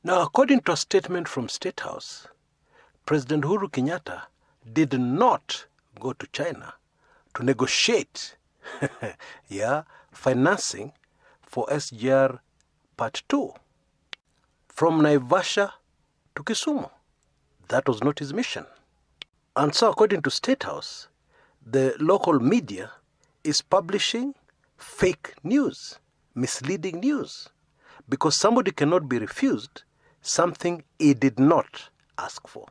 Now, according to a statement from State House, President Uhuru Kenyatta did not go to China to negotiate financing for SGR Part 2 from Naivasha to Kisumu. That was not his mission. And so, according to State House, the local media is publishing fake news, misleading news, because somebody cannot be refused something he did not ask for.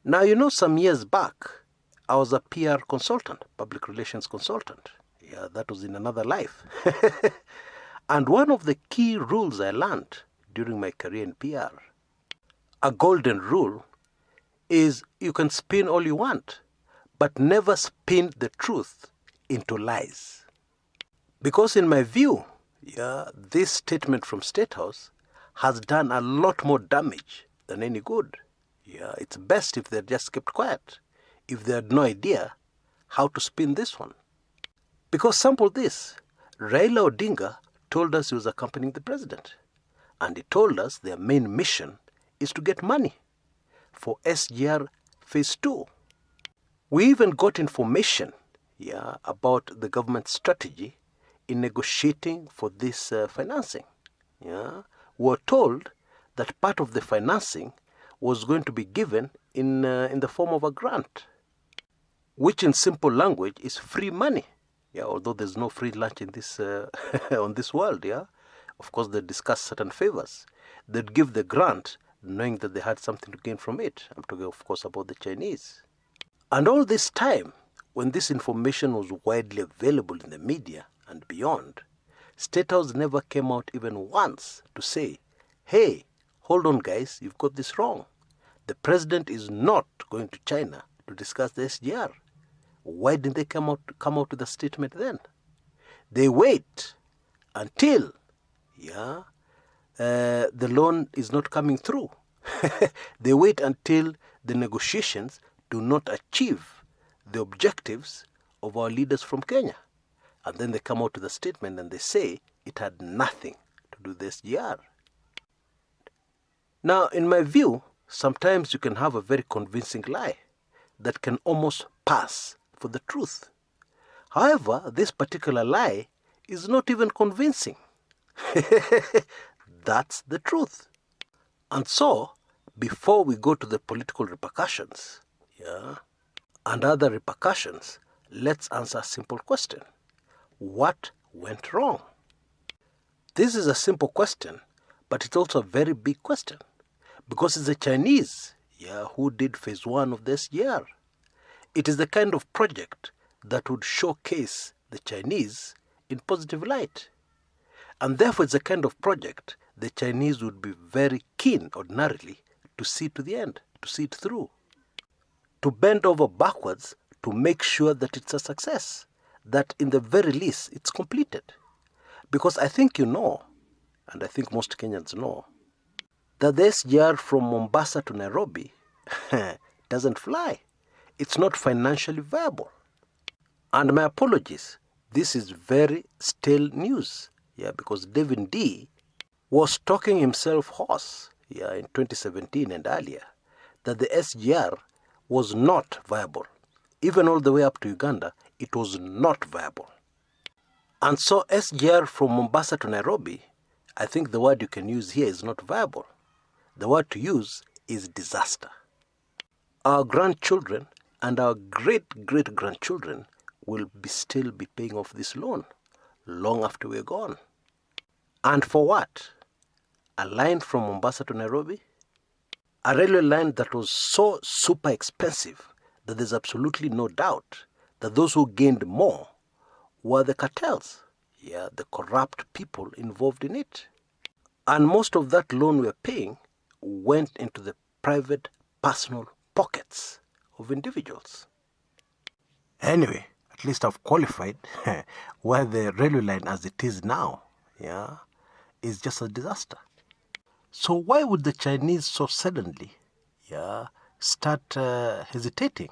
Now, some years back, I was a PR consultant, public relations consultant. Yeah, that was in another life. And one of the key rules I learned during my career in PR, a golden rule, is you can spin all you want, but never spin the truth into lies. Because in my view, this statement from State House has done a lot more damage than any good. Yeah, it's best if they just kept quiet, if they had no idea how to spin this one. Because sample this, Raila Odinga told us he was accompanying the president. And he told us their main mission is to get money for SGR Phase 2. We even got information about the government strategy in negotiating for this financing. We were told that part of the financing was going to be given in the form of a grant, which in simple language is free money. Although there's no free lunch in this on this world. Of course, they discuss certain favors. They'd give the grant knowing that they had something to gain from it. I'm talking, of course, about the Chinese. And all this time, when this information was widely available in the media and beyond, State House never came out even once to say, hey, hold on guys, you've got this wrong. The president is not going to China to discuss the SGR. Why didn't they come out with a statement then? They wait until the loan is not coming through. They wait until the negotiations do not achieve the objectives of our leaders from Kenya. And then they come out with a statement and they say it had nothing to do with the SGR. Now, in my view, sometimes you can have a very convincing lie that can almost pass for the truth. However, this particular lie is not even convincing. That's the truth. And so, before we go to the political repercussions, and other repercussions, let's answer a simple question. What went wrong? This is a simple question, but it's also a very big question, because it's the Chinese who did phase 1 of the SGR. It is the kind of project that would showcase the Chinese in positive light. And therefore, it's the kind of project the Chinese would be very keen, ordinarily, to see to the end, to see it through, to bend over backwards to make sure that it's a success, that in the very least it's completed. Because I think you know, and I think most Kenyans know, that the SGR from Mombasa to Nairobi doesn't fly. It's not financially viable. And my apologies, this is very stale news, because David D was talking himself hoarse, in 2017 and earlier, that the SGR was not viable. Even all the way up to Uganda, it was not viable. And so SGR from Mombasa to Nairobi, I think the word you can use here is not viable. The word to use is disaster. Our grandchildren and our great-great-grandchildren will still be paying off this loan long after we're gone. And for what? A line from Mombasa to Nairobi? A railway line that was so super expensive that there's absolutely no doubt that those who gained more were the cartels, the corrupt people involved in it. And most of that loan we're paying went into the private, personal pockets of individuals. Anyway, at least I've qualified where the railway line as it is now, is just a disaster. So why would the Chinese so suddenly, start hesitating,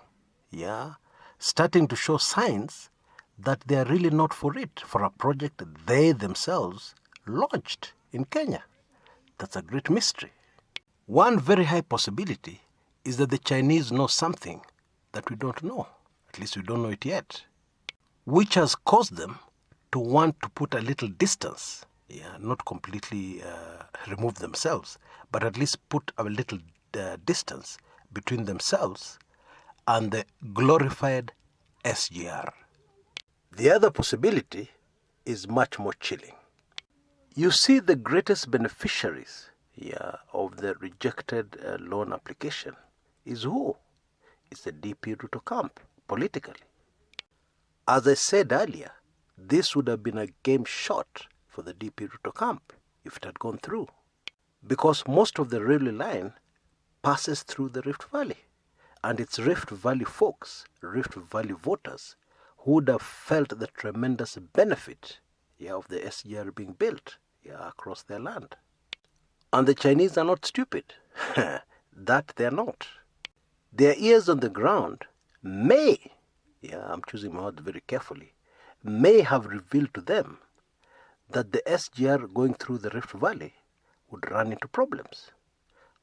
starting to show signs that they are really not for it, for a project they themselves launched in Kenya? That's a great mystery. One very high possibility is that the Chinese know something that we don't know. At least we don't know it yet. Which has caused them to want to put a little distance, not completely remove themselves, but at least put a little distance between themselves and the glorified SGR. The other possibility is much more chilling. You see, the greatest beneficiaries of the rejected loan application is who? It's the DP Ruto camp, politically. As I said earlier, this would have been a game shot for the DP Ruto camp if it had gone through, because most of the railway line passes through the Rift Valley, and it's Rift Valley folks, Rift Valley voters, who would have felt the tremendous benefit of the SGR being built across their land. And the Chinese are not stupid. That they're not. Their ears on the ground may, I'm choosing my words very carefully, may have revealed to them that the SGR going through the Rift Valley would run into problems.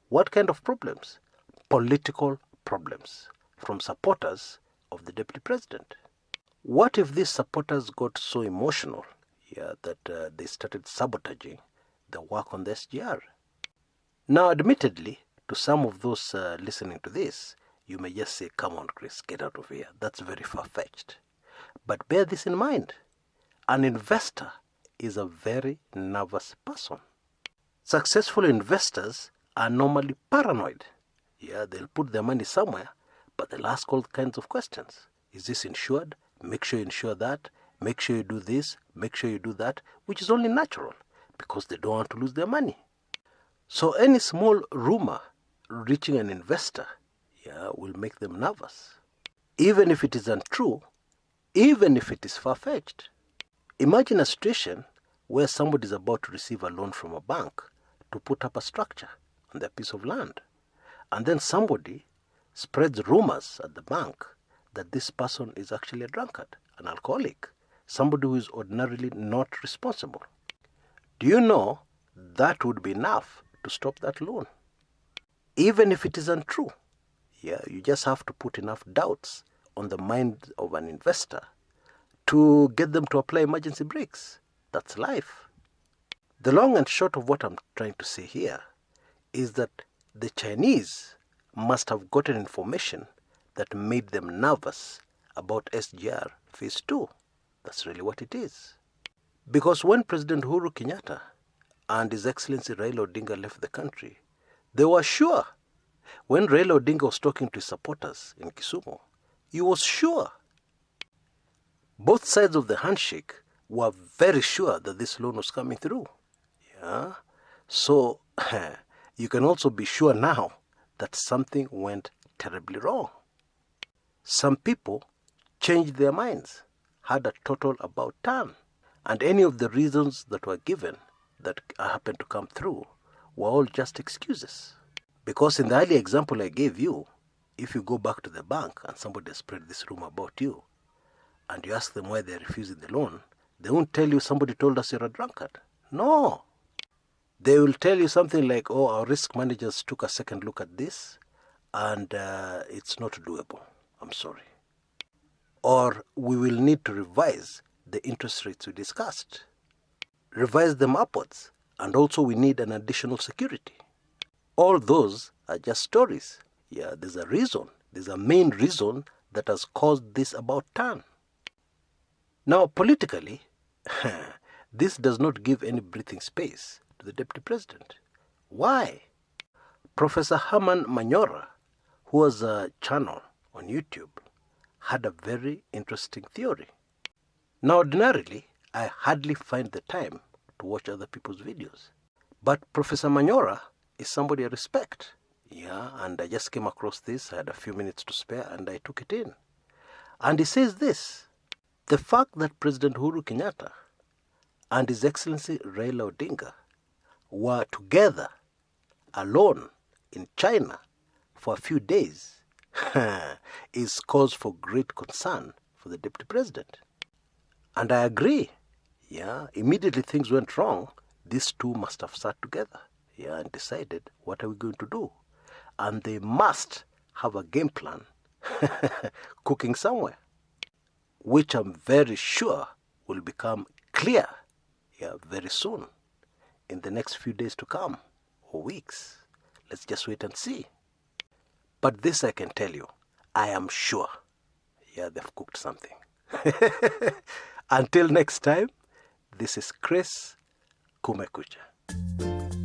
What kind of problems? Political problems from supporters of the deputy president. What if these supporters got so emotional that they started sabotaging the work on the SGR? Now, admittedly, to some of those listening to this, you may just say, come on, Chris, get out of here. That's very far-fetched. But bear this in mind. An investor is a very nervous person. Successful investors are normally paranoid. They'll put their money somewhere, but they'll ask all kinds of questions. Is this insured? Make sure you insure that. Make sure you do this. Make sure you do that, which is only natural because they don't want to lose their money. So any small rumor reaching an investor will make them nervous. Even if it is untrue, even if it is far-fetched. Imagine a situation where somebody is about to receive a loan from a bank to put up a structure on their piece of land. And then somebody spreads rumors at the bank that this person is actually a drunkard, an alcoholic, somebody who is ordinarily not responsible. Do you know that would be enough to stop that loan? Even if it is untrue, you just have to put enough doubts on the mind of an investor to get them to apply emergency brakes. That's life. The long and short of what I'm trying to say here is that the Chinese must have gotten information that made them nervous about SGR Phase 2. That's really what it is. Because when President Uhuru Kenyatta and His Excellency Raila Odinga left the country, they were sure. When Raila Odinga was talking to his supporters in Kisumu, he was sure. Both sides of the handshake were very sure that this loan was coming through. So you can also be sure now that something went terribly wrong. Some people changed their minds, had a total about turn, and any of the reasons that were given that happened to come through were all just excuses. Because in the earlier example I gave you, if you go back to the bank and somebody has spread this rumor about you, and you ask them why they're refusing the loan, they won't tell you somebody told us you're a drunkard. No. They will tell you something like, oh, our risk managers took a second look at this, and it's not doable. I'm sorry. Or we will need to revise the interest rates we discussed. Revise them upwards. And also we need an additional security. All those are just stories. There's a reason. There's a main reason that has caused this about turn. Now, politically, this does not give any breathing space to the deputy president. Why? Professor Herman Manyora, who has a channel on YouTube, had a very interesting theory. Now, ordinarily, I hardly find the time to watch other people's videos. But Professor Manyora is somebody I respect. And I just came across this. I had a few minutes to spare and I took it in. And he says this: the fact that President Uhuru Kenyatta and His Excellency Raila Odinga were together, alone, in China for a few days is cause for great concern for the deputy president. And I agree. Immediately things went wrong, these two must have sat together. and decided, what are we going to do? And they must have a game plan cooking somewhere, which I'm very sure will become clear very soon, in the next few days to come, or weeks. Let's just wait and see. But this I can tell you, I am sure, they've cooked something. Until next time, this is Chris Kumekucha.